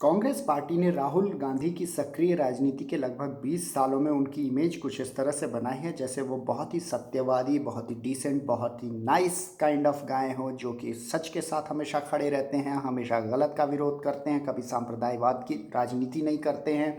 Congress party ने राहुल गांधी की सक्रिय राजनीति के लगभग 20 सालों में उनकी इमेज कुछ इस तरह से बनाई है जैसे वो बहुत ही सत्यवादी, बहुत ही डिसेंट, बहुत ही नाइस काइंड ऑफ गाय हो जो कि सच के साथ हमेशा खड़े रहते हैं, हमेशा गलत का विरोध करते हैं, कभी सांप्रदायवाद की राजनीति नहीं करते हैं,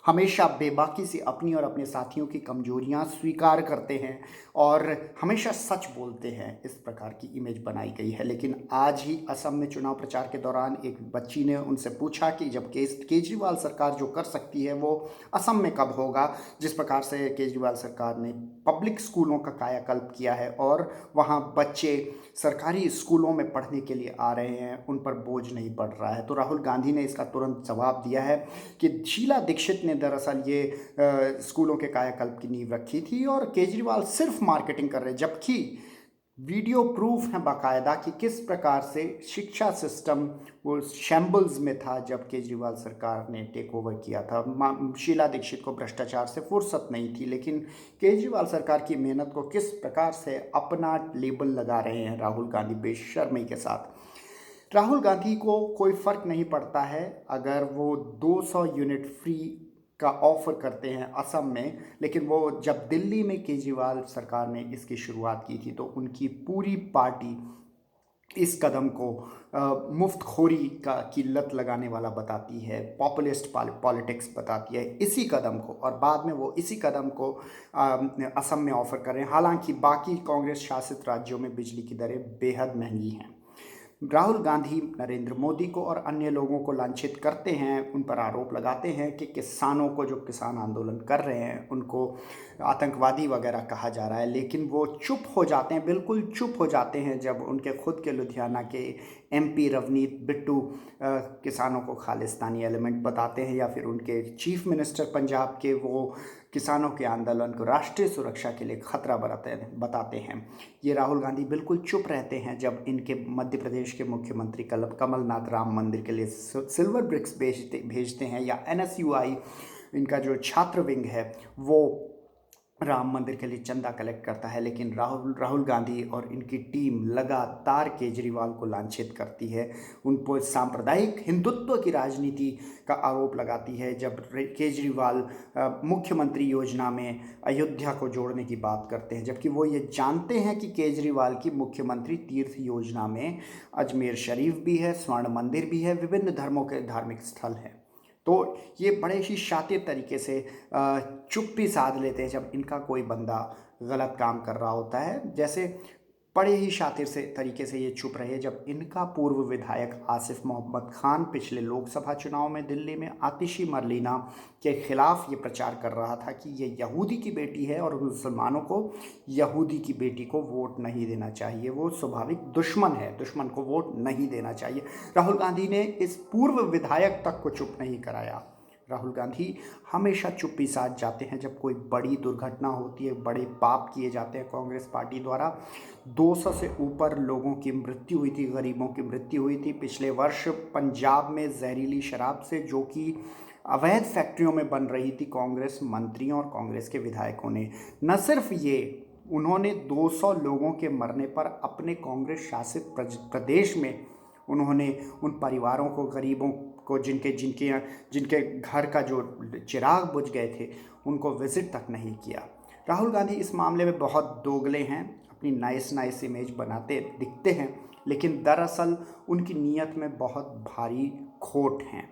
हमेशा बेबाकी से अपनी और अपने साथियों की कमजोरियां स्वीकार करते हैं और हमेशा सच बोलते हैं। इस प्रकार की इमेज बनाई गई है। लेकिन आज ही असम में चुनाव प्रचार के दौरान एक बच्ची ने उनसे पूछा कि जब केजरीवाल सरकार जो कर सकती है वो असम में कब होगा। जिस प्रकार से केजरीवाल सरकार ने पब्लिक स्कूलों का कायाकल्प किया है और वहाँ बच्चे सरकारी स्कूलों में पढ़ने के लिए आ रहे हैं, उन पर बोझ नहीं पड़ रहा है। तो राहुल गांधी ने इसका तुरंत जवाब दिया है कि शीला दीक्षित ने दरअसल ये स्कूलों के कायाकल्प की नींव रखी थी और केजरीवाल सिर्फ मार्केटिंग कर रहे हैं, जबकि वीडियो प्रूफ है बाकायदा कि किस प्रकार से शिक्षा सिस्टम वो शैम्बल्स में था जब केजरीवाल सरकार ने टेक ओवर किया था। शीला दीक्षित को भ्रष्टाचार से फुर्सत नहीं थी, लेकिन केजरीवाल सरकार की मेहनत को किस प्रकार से अपना लेबल लगा रहे हैं राहुल गांधी बेशर्मी के साथ। राहुल गांधी को कोई फर्क नहीं पड़ता है अगर वो 200 यूनिट फ्री का ऑफर करते हैं असम में, लेकिन वो जब दिल्ली में केजरीवाल सरकार ने इसकी शुरुआत की थी तो उनकी पूरी पार्टी इस कदम को मुफ्तखोरी की लत लगाने वाला बताती है, पॉपुलिस्ट पॉलिटिक्स बताती है इसी कदम को, और बाद में वो इसी कदम को असम में ऑफर करें। हालांकि बाकी कांग्रेस शासित राज्यों में बिजली की दरें बेहद महंगी हैं। राहुल गांधी नरेंद्र मोदी को और अन्य लोगों को लांछित करते हैं, उन पर आरोप लगाते हैं कि किसानों को, जो किसान आंदोलन कर रहे हैं, उनको आतंकवादी वगैरह कहा जा रहा है। लेकिन वो चुप हो जाते हैं, बिल्कुल चुप हो जाते हैं जब उनके खुद के लुधियाना के एमपी रवनीत बिट्टू किसानों को खालिस्तानी एलिमेंट बताते हैं, या फिर उनके चीफ मिनिस्टर पंजाब के वो किसानों के आंदोलन को राष्ट्रीय सुरक्षा के लिए खतरा बताते हैं। ये राहुल गांधी बिल्कुल चुप रहते हैं जब इनके मध्य प्रदेश के मुख्यमंत्री कमलनाथ राम मंदिर के लिए सिल्वर ब्रिक्स भेजते हैं, या एनएसयूआई इनका जो छात्र विंग है वो राम मंदिर के लिए चंदा कलेक्ट करता है। लेकिन राहुल गांधी और इनकी टीम लगातार केजरीवाल को लांछित करती है, उन पर सांप्रदायिक हिंदुत्व की राजनीति का आरोप लगाती है। जब केजरीवाल मुख्यमंत्री योजना में अयोध्या को जोड़ने की बात करते हैं, जबकि वो ये जानते हैं कि केजरीवाल की मुख्यमंत्री तीर्थ योजना में अजमेर शरीफ भी है, स्वर्ण मंदिर भी है, विभिन्न धर्मों के धार्मिक स्थल हैं। तो ये बड़े ही शातिर तरीके से चुप्पी साध लेते हैं जब इनका कोई बंदा गलत काम कर रहा होता है। जैसे बड़े ही शातिर से तरीके से ये चुप रहे जब इनका पूर्व विधायक आसिफ मोहम्मद खान पिछले लोकसभा चुनाव में दिल्ली में आतिशी मरलीना के खिलाफ ये प्रचार कर रहा था कि ये यहूदी की बेटी है और मुसलमानों को यहूदी की बेटी को वोट नहीं देना चाहिए, वो स्वाभाविक दुश्मन है, दुश्मन को वोट नहीं देना चाहिए। राहुल गांधी ने इस पूर्व विधायक तक को चुप नहीं कराया। राहुल गांधी हमेशा चुप्पी साध जाते हैं जब कोई बड़ी दुर्घटना होती है, बड़े पाप किए जाते हैं कांग्रेस पार्टी द्वारा। 200 से ऊपर लोगों की मृत्यु हुई थी, गरीबों की मृत्यु हुई थी पिछले वर्ष पंजाब में जहरीली शराब से, जो कि अवैध फैक्ट्रियों में बन रही थी। कांग्रेस मंत्रियों और कांग्रेस के विधायकों ने न सिर्फ ये, उन्होंने 200 लोगों के मरने पर अपने कांग्रेस शासित प्रदेश में उन्होंने उन परिवारों को, गरीबों को, जिनके घर का जो चिराग बुझ गए थे, उनको विजिट तक नहीं किया। राहुल गांधी इस मामले में बहुत दोगले हैं, अपनी नाइस इमेज बनाते दिखते हैं, लेकिन दरअसल उनकी नीयत में बहुत भारी खोट हैं।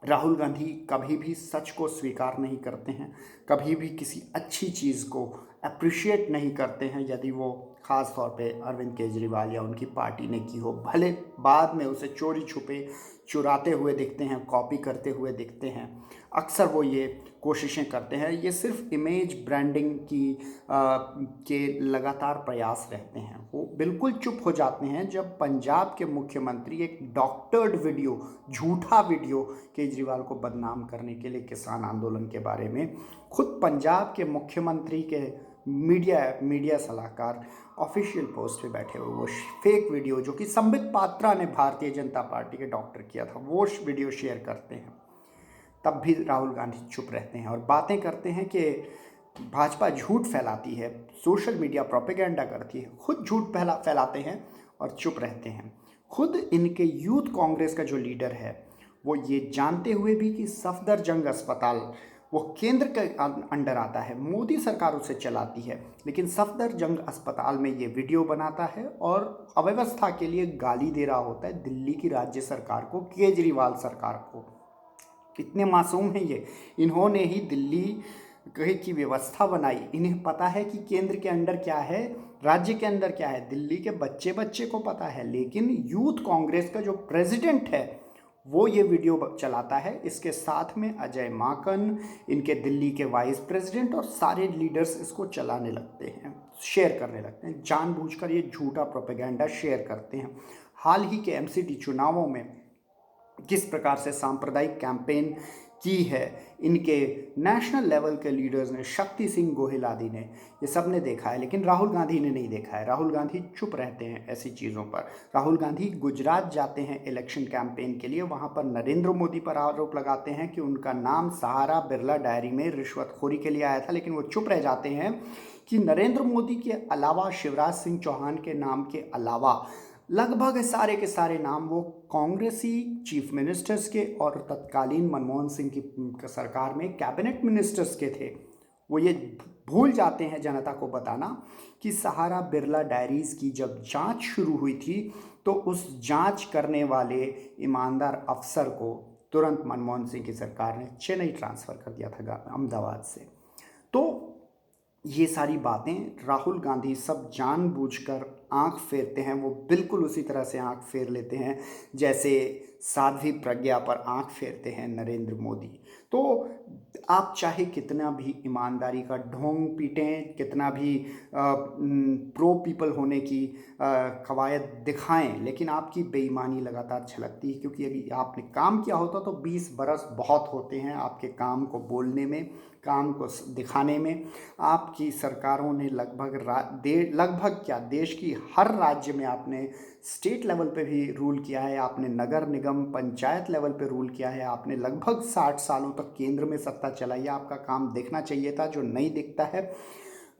राहुल गांधी कभी भी सच को स्वीकार नहीं करते हैं, कभी भी किसी अच्छी चीज़ को अप्रिशिएट नहीं करते हैं यदि वो ख़ास तौर पे अरविंद केजरीवाल या उनकी पार्टी ने की हो। भले बाद में उसे चोरी छुपे चुराते हुए दिखते हैं, कॉपी करते हुए दिखते हैं, अक्सर वो ये कोशिशें करते हैं। ये सिर्फ इमेज ब्रांडिंग के लगातार प्रयास रहते हैं। वो बिल्कुल चुप हो जाते हैं जब पंजाब के मुख्यमंत्री एक डॉक्टर्ड वीडियो, झूठा वीडियो केजरीवाल को बदनाम करने के लिए किसान आंदोलन के बारे में, खुद पंजाब के मुख्यमंत्री के मीडिया सलाहकार ऑफिशियल पोस्ट पे बैठे हुए वो फेक वीडियो, जो कि संबित पात्रा ने भारतीय जनता पार्टी के डॉक्टर किया था, वो वीडियो शेयर करते हैं। तब भी राहुल गांधी चुप रहते हैं और बातें करते हैं कि भाजपा झूठ फैलाती है, सोशल मीडिया प्रोपेगेंडा करती है, खुद झूठ फैलाते हैं और चुप रहते हैं। खुद इनके यूथ कांग्रेस का जो लीडर है वो ये जानते हुए भी कि सफदरजंग अस्पताल वो केंद्र के अंडर आता है, मोदी सरकार उसे चलाती है, लेकिन सफदरजंग अस्पताल में ये वीडियो बनाता है और अव्यवस्था के लिए गाली दे रहा होता है दिल्ली की राज्य सरकार को, केजरीवाल सरकार को। कितने मासूम हैं ये, इन्होंने ही दिल्ली की व्यवस्था बनाई, इन्हें पता है कि केंद्र के अंदर क्या है, राज्य के अंदर क्या है, दिल्ली के बच्चे बच्चे को पता है, लेकिन यूथ कांग्रेस का जो प्रेसिडेंट है वो ये वीडियो चलाता है। इसके साथ में अजय माकन, इनके दिल्ली के वाइस प्रेसिडेंट और सारे लीडर्स इसको चलाने लगते हैं, शेयर करने लगते हैं, जानबूझकर ये झूठा प्रोपेगेंडा शेयर करते हैं। हाल ही के एमसीडी चुनावों में किस प्रकार से सांप्रदायिक कैंपेन की है इनके नेशनल लेवल के लीडर्स ने, शक्ति सिंह गोहिल आदि ने, ये सब ने देखा है, लेकिन राहुल गांधी ने नहीं देखा है। राहुल गांधी चुप रहते हैं ऐसी चीज़ों पर। राहुल गांधी गुजरात जाते हैं इलेक्शन कैंपेन के लिए, वहाँ पर नरेंद्र मोदी पर आरोप लगाते हैं कि उनका नाम सहारा बिरला डायरी में रिश्वतखोरी के लिए आया था, लेकिन वो चुप रह जाते हैं कि नरेंद्र मोदी के अलावा, शिवराज सिंह चौहान के नाम के अलावा लगभग सारे के सारे नाम वो कांग्रेसी चीफ मिनिस्टर्स के और तत्कालीन मनमोहन सिंह की सरकार में कैबिनेट मिनिस्टर्स के थे। वो ये भूल जाते हैं जनता को बताना कि सहारा बिरला डायरीज की जब जांच शुरू हुई थी तो उस जांच करने वाले ईमानदार अफसर को तुरंत मनमोहन सिंह की सरकार ने चेन्नई ट्रांसफ़र कर दिया था अहमदाबाद से। तो ये सारी बातें राहुल गांधी सब जानबूझकर आंख फेरते हैं, वो बिल्कुल उसी तरह से आंख फेर लेते हैं जैसे साध्वी प्रज्ञा पर आंख फेरते हैं नरेंद्र मोदी। तो आप चाहे कितना भी ईमानदारी का ढोंग पीटें, कितना भी प्रो पीपल होने की कवायद दिखाएं, लेकिन आपकी बेईमानी लगातार झलकती है, क्योंकि यदि आपने काम किया होता तो 20 बरस बहुत होते हैं आपके काम को बोलने में, काम को दिखाने में। आपकी सरकारों ने लगभग क्या, देश की हर राज्य में आपने स्टेट लेवल पे भी रूल किया है, आपने नगर निगम पंचायत लेवल पे रूल किया है, आपने लगभग 60 सालों तक केंद्र में सत्ता चलाई है। आपका काम देखना चाहिए था, जो नहीं दिखता है।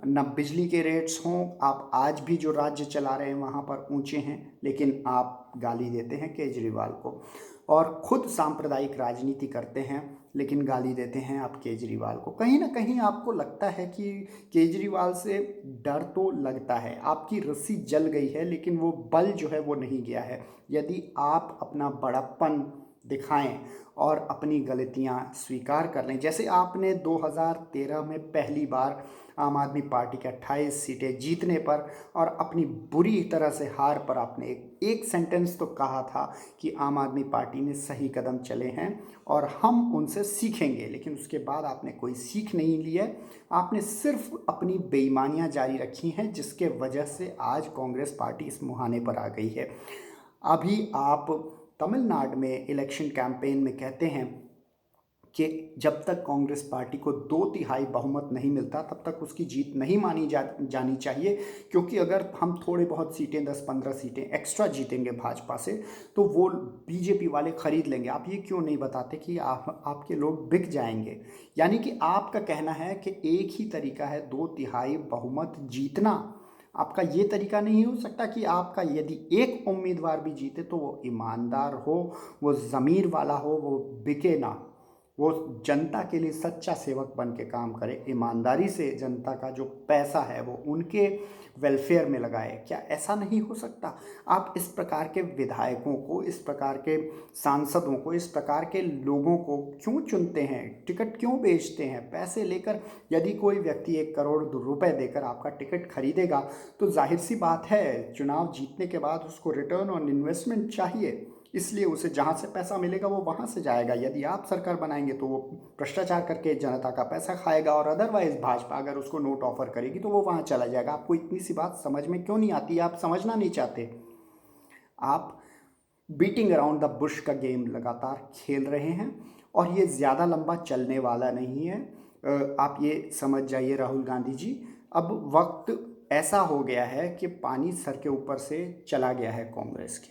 न बिजली के रेट्स हों, आप आज भी जो राज्य चला रहे हैं वहाँ पर ऊंचे हैं, लेकिन आप गाली देते हैं केजरीवाल को, और खुद सांप्रदायिक राजनीति करते हैं लेकिन गाली देते हैं आप केजरीवाल को। कहीं ना कहीं आपको लगता है कि केजरीवाल से डर तो लगता है, आपकी रस्सी जल गई है, लेकिन वो बल जो है वो नहीं गया है। यदि आप अपना बड़प्पन दिखाएं और अपनी गलतियां स्वीकार कर लें, जैसे आपने 2013 में पहली बार आम आदमी पार्टी के 28 सीटें जीतने पर और अपनी बुरी तरह से हार पर आपने एक सेंटेंस तो कहा था कि आम आदमी पार्टी ने सही कदम चले हैं और हम उनसे सीखेंगे, लेकिन उसके बाद आपने कोई सीख नहीं ली है। आपने सिर्फ अपनी बेईमानियां जारी रखी हैं, जिसके वजह से आज कांग्रेस पार्टी इस मुहाने पर आ गई है। अभी आप तमिलनाडु में इलेक्शन कैंपेन में कहते हैं कि जब तक कांग्रेस पार्टी को 2/3 बहुमत नहीं मिलता तब तक उसकी जीत नहीं मानी जानी चाहिए, क्योंकि अगर हम थोड़े बहुत सीटें 10-15 सीटें एक्स्ट्रा जीतेंगे भाजपा से तो वो बीजेपी वाले खरीद लेंगे। आप ये क्यों नहीं बताते कि आपके लोग बिक जाएंगे? यानी कि आपका कहना है कि एक ही तरीका है 2/3 बहुमत जीतना, आपका ये तरीका नहीं हो सकता कि आपका यदि एक उम्मीदवार भी जीते तो वो ईमानदार हो, वो ज़मीर वाला हो, वो बिके ना, वो जनता के लिए सच्चा सेवक बन के काम करे, ईमानदारी से जनता का जो पैसा है वो उनके वेलफेयर में लगाए। क्या ऐसा नहीं हो सकता? आप इस प्रकार के विधायकों को, इस प्रकार के सांसदों को, इस प्रकार के लोगों को क्यों चुनते हैं? टिकट क्यों बेचते हैं पैसे लेकर? यदि कोई व्यक्ति 1 करोड़ रुपए देकर आपका टिकट खरीदेगा तो जाहिर सी बात है चुनाव जीतने के बाद उसको रिटर्न ऑन इन्वेस्टमेंट चाहिए, इसलिए उसे जहाँ से पैसा मिलेगा वो वहाँ से जाएगा। यदि आप सरकार बनाएंगे तो वो भ्रष्टाचार करके जनता का पैसा खाएगा, और अदरवाइज भाजपा अगर उसको नोट ऑफर करेगी तो वो वहाँ चला जाएगा। आपको इतनी सी बात समझ में क्यों नहीं आती? आप समझना नहीं चाहते। आप बीटिंग अराउंड द बुश का गेम लगातार खेल रहे हैं और ये ज़्यादा लंबा चलने वाला नहीं है। आप ये समझ जाइए राहुल गांधी जी, अब वक्त ऐसा हो गया है कि पानी सर के ऊपर से चला गया है कांग्रेस के।